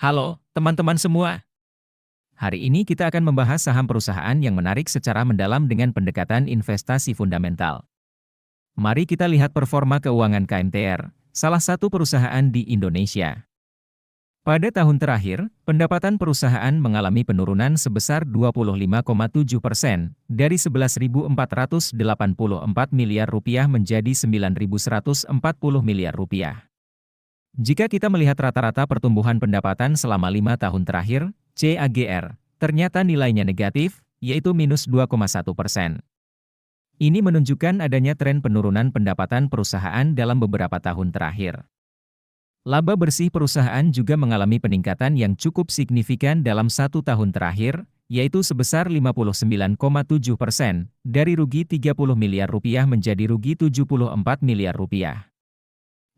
Halo, teman-teman semua. Hari ini kita akan membahas saham perusahaan yang menarik secara mendalam dengan pendekatan investasi fundamental. Mari kita lihat performa keuangan KMTR, salah satu perusahaan di Indonesia. Pada tahun terakhir, pendapatan perusahaan mengalami penurunan sebesar 25,7% dari 11.484 miliar rupiah menjadi 9.140 miliar rupiah. Jika kita melihat rata-rata pertumbuhan pendapatan selama 5 tahun terakhir, CAGR, ternyata nilainya negatif, yaitu minus 2,1%. Ini menunjukkan adanya tren penurunan pendapatan perusahaan dalam beberapa tahun terakhir. Laba bersih perusahaan juga mengalami peningkatan yang cukup signifikan dalam 1 tahun terakhir, yaitu sebesar 59,7%, dari rugi 30 miliar rupiah menjadi rugi 74 miliar rupiah.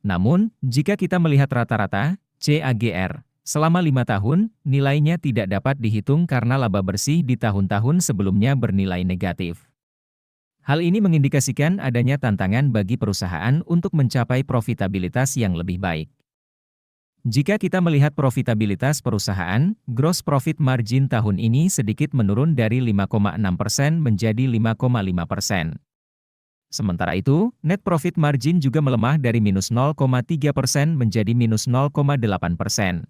Namun, jika kita melihat rata-rata CAGR selama 5 tahun, nilainya tidak dapat dihitung karena laba bersih di tahun-tahun sebelumnya bernilai negatif. Hal ini mengindikasikan adanya tantangan bagi perusahaan untuk mencapai profitabilitas yang lebih baik. Jika kita melihat profitabilitas perusahaan, gross profit margin tahun ini sedikit menurun dari 5,6% menjadi 5,5%. Sementara itu, net profit margin juga melemah dari minus 0,3% menjadi minus 0,8%.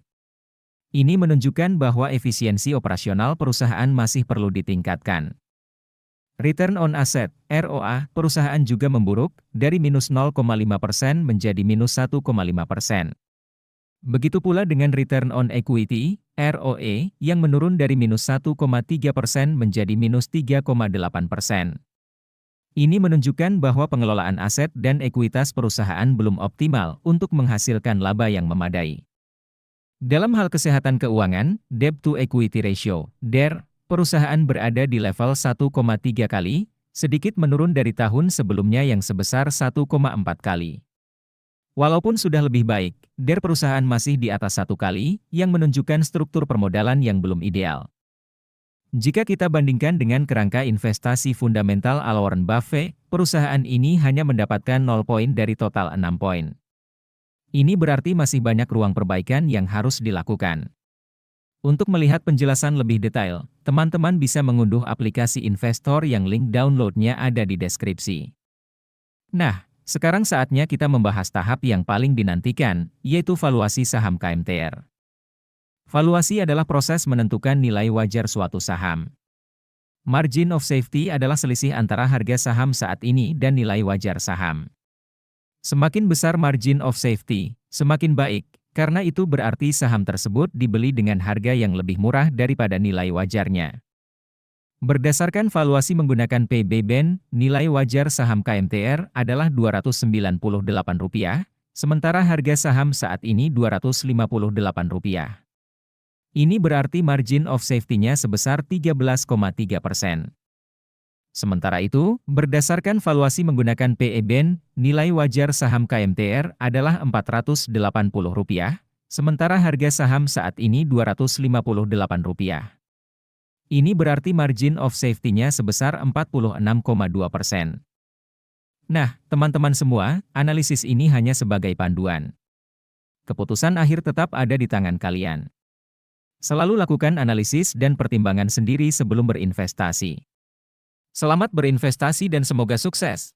Ini menunjukkan bahwa efisiensi operasional perusahaan masih perlu ditingkatkan. Return on asset, ROA, perusahaan juga memburuk, dari minus 0,5% menjadi minus 1,5%. Begitu pula dengan return on equity, ROE, yang menurun dari minus 1,3% menjadi minus 3,8%. Ini menunjukkan bahwa pengelolaan aset dan ekuitas perusahaan belum optimal untuk menghasilkan laba yang memadai. Dalam hal kesehatan keuangan, debt to equity ratio, DER, perusahaan berada di level 1,3 kali, sedikit menurun dari tahun sebelumnya yang sebesar 1,4 kali. Walaupun sudah lebih baik, DER perusahaan masih di atas 1 kali, yang menunjukkan struktur permodalan yang belum ideal. Jika kita bandingkan dengan kerangka investasi fundamental ala Warren Buffett, perusahaan ini hanya mendapatkan 0 poin dari total 6 poin. Ini berarti masih banyak ruang perbaikan yang harus dilakukan. Untuk melihat penjelasan lebih detail, teman-teman bisa mengunduh aplikasi investor yang link downloadnya ada di deskripsi. Nah, sekarang saatnya kita membahas tahap yang paling dinantikan, yaitu valuasi saham KMTR. Valuasi adalah proses menentukan nilai wajar suatu saham. Margin of safety adalah selisih antara harga saham saat ini dan nilai wajar saham. Semakin besar margin of safety, semakin baik, karena itu berarti saham tersebut dibeli dengan harga yang lebih murah daripada nilai wajarnya. Berdasarkan valuasi menggunakan PB/BEN, nilai wajar saham KMTR adalah Rp298, sementara harga saham saat ini Rp258. Ini berarti margin of safety-nya sebesar 13,3%. Sementara itu, berdasarkan valuasi menggunakan PE/BEN, nilai wajar saham KMTR adalah Rp480, sementara harga saham saat ini Rp258. Ini berarti margin of safety-nya sebesar 46,2%. Nah, teman-teman semua, analisis ini hanya sebagai panduan. Keputusan akhir tetap ada di tangan kalian. Selalu lakukan analisis dan pertimbangan sendiri sebelum berinvestasi. Selamat berinvestasi dan semoga sukses!